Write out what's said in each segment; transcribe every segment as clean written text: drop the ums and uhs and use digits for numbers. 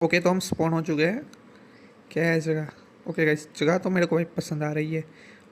Okay, तो हम spawn हो चुके हैं। क्या है जगह? ओके गाइस, जगह तो मेरे को भाई पसंद आ रही है।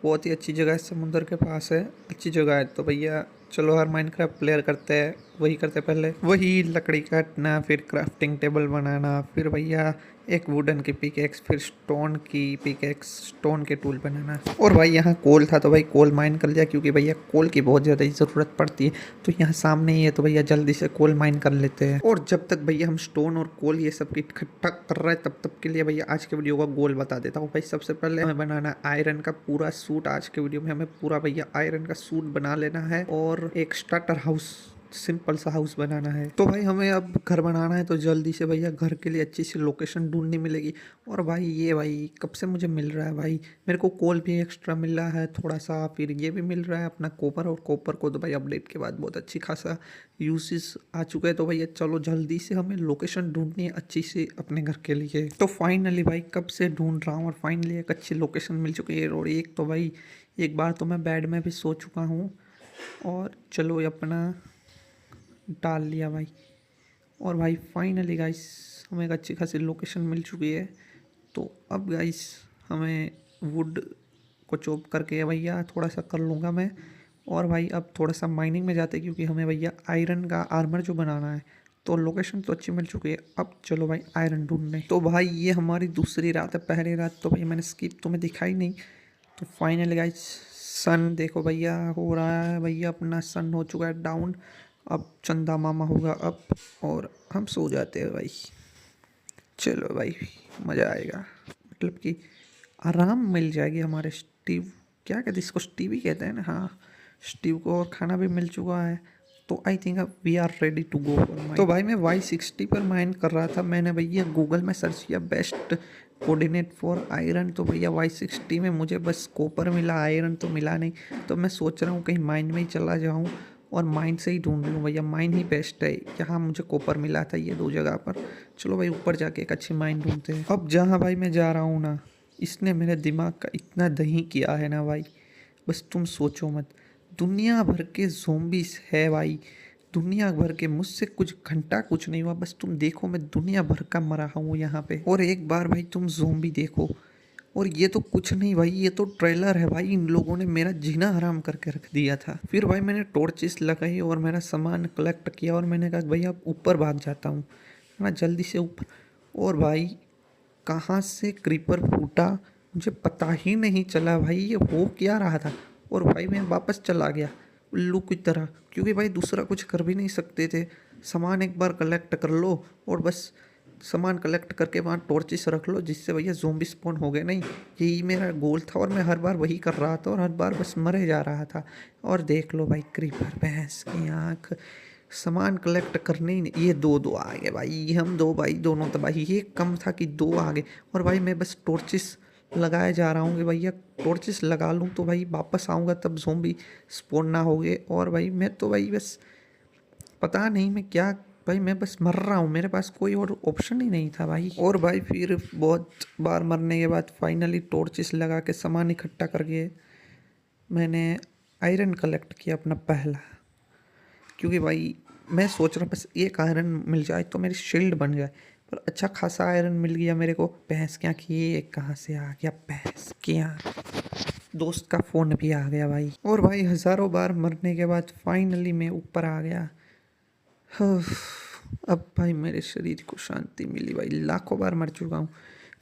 बहुत ही अच्छी जगह है, समुंदर के पास है, अच्छी जगह है। तो भैया चलो हर माइनक्राफ्ट प्लेयर करते हैं वही करते हैं, पहले वही लकड़ी काटना, फिर क्राफ्टिंग टेबल बनाना, फिर भैया एक वुडन की पिकेक्स, फिर स्टोन की पिकेक्स, स्टोन के टूल बनाना। और भाई यहाँ कोल था तो भाई कोल माइन कर लिया, क्योंकि भैया कोल की बहुत ज़्यादा ज़रूरत पड़ती है। तो यहाँ सामने ही है तो भैया जल्दी से कोल माइन कर लेते हैं। और जब तक भैया हम स्टोन और कोल ये सब इकट्ठा कर रहे हैं तब तक के लिए भैया आज के वीडियो का गोल बता देता हूँ। भाई सबसे पहले हमें बनाना आयरन का पूरा सूट। आज के वीडियो में हमें पूरा भैया आयरन का सूट बना लेना है और एक स्टार्टर हाउस, सिंपल सा हाउस बनाना है। तो भाई हमें अब घर बनाना है तो जल्दी से भैया घर के लिए अच्छी सी लोकेशन ढूंढनी मिलेगी। और भाई ये भाई कब से मुझे मिल रहा है भाई, मेरे को कोल भी एक्स्ट्रा मिल रहा है थोड़ा सा, फिर ये भी मिल रहा है अपना कॉपर। और कॉपर को तो भाई अपडेट के बाद बहुत अच्छी खासा यूसेस आ चुका है। तो भैया चलो जल्दी से हमें लोकेशन ढूंढनी है अच्छी सी अपने घर के लिए। तो फाइनली भाई कब से ढूंढ रहा हूँ और फाइनली एक अच्छी लोकेशन मिल चुकी है। और एक तो भाई एक बार तो मैं बेड में भी सो चुका हूँ। और चलो अपना डाल लिया भाई। और भाई फाइनली गाइस हमें एक अच्छी खासी लोकेशन मिल चुकी है। तो अब गाइस हमें वुड को चॉप करके भैया थोड़ा सा कर लूँगा मैं। और भाई अब थोड़ा सा माइनिंग में जाते हैं, क्योंकि हमें भैया आयरन का आर्मर जो बनाना है। तो लोकेशन तो अच्छी मिल चुकी है, अब चलो भाई आयरन ढूंढने। तो भाई ये हमारी दूसरी रात है, पहली रात तो भाई मैंने स्किप तुम्हें दिखाई नहीं। तो फाइनली गाइस सन देखो भैया हो रहा है, भैया अपना सन हो चुका है डाउन। अब चंदा मामा होगा अब, और हम सो जाते हैं भाई। चलो भाई मज़ा आएगा, मतलब कि आराम मिल जाएगी हमारे स्टीव, क्या कहते हैं इसको, स्टीव ही कहते हैं ना, हाँ स्टीव को। और खाना भी मिल चुका है। तो आई थिंक अब we are ready to go for mine. तो भाई मैं Y60 पर माइन कर रहा था। मैंने भैया गूगल में सर्च किया बेस्ट कोऑर्डिनेट फॉर आयरन। तो भैया Y60 में मुझे बस कॉपर मिला, आयरन तो मिला नहीं। तो मैं सोच रहा हूँ कहीं माइन में ही चला जाऊँ और माइन से ही ढूंढ लूँ भैया। माइन ही बेस्ट है, यहाँ मुझे कॉपर मिला था ये दो जगह पर। चलो भाई ऊपर जाके एक अच्छी माइन ढूंढते हैं। अब जहाँ भाई मैं जा रहा हूँ ना, इसने मेरे दिमाग का इतना दही किया है ना भाई, बस तुम सोचो मत। दुनिया भर के ज़ोंबीस है भाई, दुनिया भर के। मुझसे कुछ घंटा कुछ नहीं हुआ, बस तुम देखो मैं दुनिया भर का मरा हूँ यहाँ पे। और एक बार भाई तुम ज़ोंबी देखो। और ये तो कुछ नहीं भाई, ये तो ट्रेलर है भाई। इन लोगों ने मेरा जीना हराम करके रख दिया था। फिर भाई मैंने टॉर्चेस लगाई और मेरा सामान कलेक्ट किया और मैंने कहा भैया ऊपर भाग जाता हूँ ना, जल्दी से ऊपर। और भाई कहाँ से क्रीपर फूटा मुझे पता ही नहीं चला भाई, ये हो क्या रहा था। और भाई मैं वापस चला गया उल्लू की तरह, क्योंकि भाई दूसरा कुछ कर भी नहीं सकते थे। सामान एक बार कलेक्ट कर लो और बस सामान कलेक्ट करके वहाँ टॉर्चेस रख लो, जिससे भैया ज़ोंबी स्पॉन हो गए नहीं। यही मेरा गोल था और मैं हर बार वही कर रहा था और हर बार बस मरे जा रहा था। और देख लो भाई क्रीपर, भैंस की आँख, सामान कलेक्ट करने ही नहीं। ये दो दो आ गए भाई, ये हम दो भाई दोनों तो भाई, ये कम था कि दो आ गए। और भाई मैं बस टॉर्चेस लगाए जा रहा हूँ कि भैया टॉर्चेस लगा लूँ तो भाई वापस आऊँगा तब ज़ोंबी स्पॉन ना हो गए। और भाई मैं तो भाई बस पता नहीं मैं क्या, भाई मैं बस मर रहा हूँ, मेरे पास कोई और ऑप्शन ही नहीं था भाई। और भाई फिर बहुत बार मरने के बाद फाइनली टॉर्चेस लगा के सामान इकट्ठा करके मैंने आयरन कलेक्ट किया अपना पहला। क्योंकि भाई मैं सोच रहा हूँ बस एक आयरन मिल जाए तो मेरी शील्ड बन जाए। पर अच्छा खासा आयरन मिल गया मेरे को। भैंस क्या कि ये कहाँ से आ गया, भैंस क्या। दोस्त का फ़ोन भी आ गया भाई। और भाई हज़ारों बार मरने के बाद फाइनली मैं ऊपर आ गया। अब भाई मेरे शरीर को शांति मिली भाई, लाखों बार मर चुका हूँ।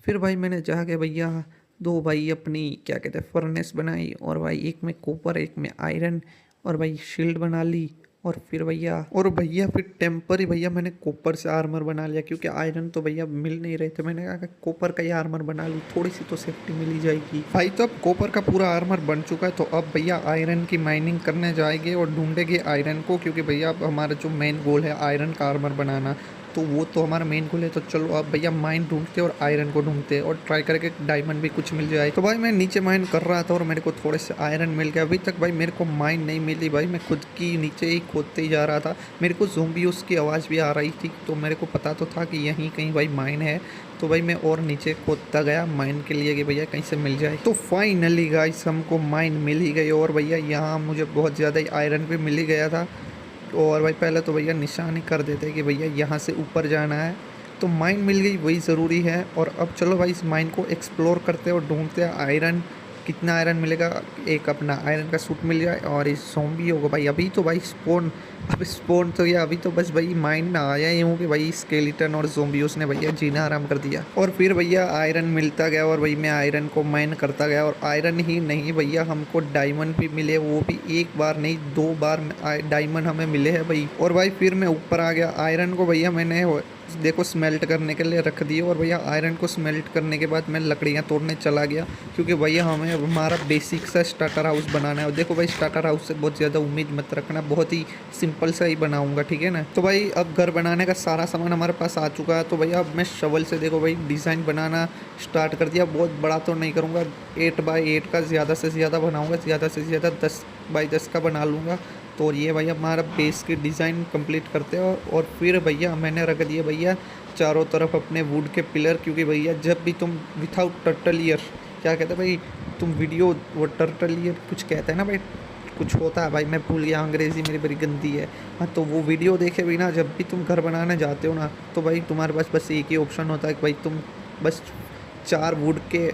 फिर भाई मैंने जाके भैया दो भाई अपनी क्या कहते हैं फर्नेस बनाई, और भाई एक में कॉपर एक में आयरन, और भाई शील्ड बना ली। और भैया फिर टेम्परी भैया मैंने कॉपर से आर्मर बना लिया, क्योंकि आयरन तो भैया मिल नहीं रहे थे। मैंने कहा कि कॉपर का ही आर्मर बना लूँ, थोड़ी सी तो सेफ्टी मिली जाएगी भाई। तो अब कॉपर का पूरा आर्मर बन चुका है। तो अब भैया आयरन की माइनिंग करने जाएंगे और ढूंढेंगे आयरन को, क्योंकि भैया अब हमारा जो मेन गोल है आयरन का आर्मर बनाना, तो वो तो हमारा मेन गोल है। तो चलो अब भैया माइन ढूंढते और आयरन को ढूंढते और ट्राई करके डायमंड भी कुछ मिल जाए। तो भाई मैं नीचे माइन कर रहा था और मेरे को थोड़े से आयरन मिल गया। अभी तक भाई मेरे को माइन नहीं मिली भाई, मैं खुद की नीचे ही खोदते ही जा रहा था। मेरे को ज़ोंबीज़ की आवाज़ भी आ रही थी, तो मेरे को पता तो था कि यहीं कहीं भाई माइन है। तो भाई मैं और नीचे खोदता गया माइन के लिए कि भैया कहीं से मिल जाए। तो फाइनली गाइस हमको माइन मिल ही गई। और भैया यहाँ मुझे बहुत ज़्यादा ही आयरन भी मिल ही गया था। और भाई पहले तो भैया निशानी कर देते कि भैया यहाँ से ऊपर जाना है। तो माइन मिल गई वही ज़रूरी है। और अब चलो भाई इस माइन को एक्सप्लोर करते हैं और ढूंढते हैं आयरन, कितना आयरन मिलेगा। एक अपना आयरन का सूट मिल जाए और इस ज़ॉम्बी होगा भाई। अभी तो भाई स्पोन, अब स्पोन तो या अभी तो बस भाई माइन में आया ही हूँ कि भाई स्केलेटन और ज़ॉम्बी उसने भैया जीना आराम कर दिया। और फिर भैया आयरन मिलता गया और भाई मैं आयरन को माइन करता गया। और आयरन ही नहीं भैया, हमको डायमंड भी मिले, वो भी एक बार नहीं 2 बार डायमंड हमें मिले हैं भाई। और भाई फिर मैं ऊपर आ गया। आयरन को भैया मैंने देखो स्मेल्ट करने के लिए रख दिए। और भैया आयरन को स्मेल्ट करने के बाद मैं लकड़ियाँ तोड़ने चला गया, क्योंकि भैया हमें हमारा बेसिक सा स्टार्टर हाउस बनाना है। और देखो भाई स्टार्टर हाउस से बहुत ज़्यादा उम्मीद मत रखना, बहुत ही सिंपल सा ही बनाऊंगा, ठीक है ना। तो भाई अब घर बनाने का सारा सामान हमारे पास आ चुका है। तो भैया अब मैं शवल से देखो भाई डिज़ाइन बनाना स्टार्ट कर दिया। बहुत बड़ा तो नहीं करूँगा, 8x8 का ज़्यादा से ज़्यादा बनाऊँगा, ज़्यादा से ज़्यादा 10x10 का बना लूँगा। तो ये भैया हमारा बेस की डिज़ाइन कंप्लीट करते हैं। और फिर भैया मैंने रख दिए भैया चारों तरफ अपने वुड के पिलर, क्योंकि भैया जब भी तुम विथआउट टर्टल ईयर, क्या कहते हैं भाई तुम वीडियो, वो टर्टल ईयर कुछ कहते हैं ना भाई, कुछ होता है भाई, मैं भूल गया, अंग्रेज़ी मेरी बड़ी गंदी है। हाँ तो वो वीडियो देखे बिना जब भी तुम घर बनाने जाते हो ना, तो भाई तुम्हारे पास बस एक ही ऑप्शन होता है कि भाई तुम बस 4 वुड के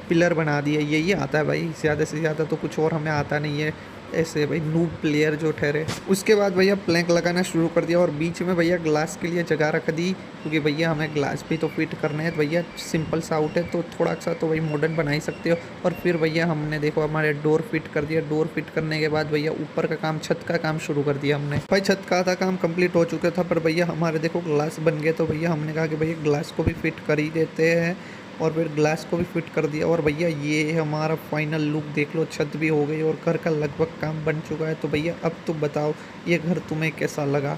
पिलर बना दिए, यही आता है भाई। ज़्यादा से ज़्यादा तो कुछ और हमें आता नहीं है, ऐसे भाई नूब प्लेयर जो ठहरे। उसके बाद भैया प्लैंक लगाना शुरू कर दिया और बीच में भैया ग्लास के लिए जगह रख दी, क्योंकि भैया हमें ग्लास भी तो फिट करने हैं। तो भैया सिंपल सा आउट है तो थोड़ा सा तो भाई मॉडर्न बना ही सकते हो। और फिर भैया हमने देखो हमारे डोर फिट कर दिया। डोर फिट करने के बाद भैया ऊपर का काम, छत का काम शुरू कर दिया हमने। भाई छत का आधा काम कंप्लीट हो चुका था, पर भैया हमारे देखो ग्लास बन गए। तो भैया हमने कहा कि भैया ग्लास को भी फिट कर ही देते हैं, और फिर ग्लास को भी फिट कर दिया। और भैया ये हमारा फाइनल लुक देख लो, छत भी हो गई और घर का लगभग काम बन चुका है। तो भैया अब तुम बताओ ये घर तुम्हें कैसा लगा।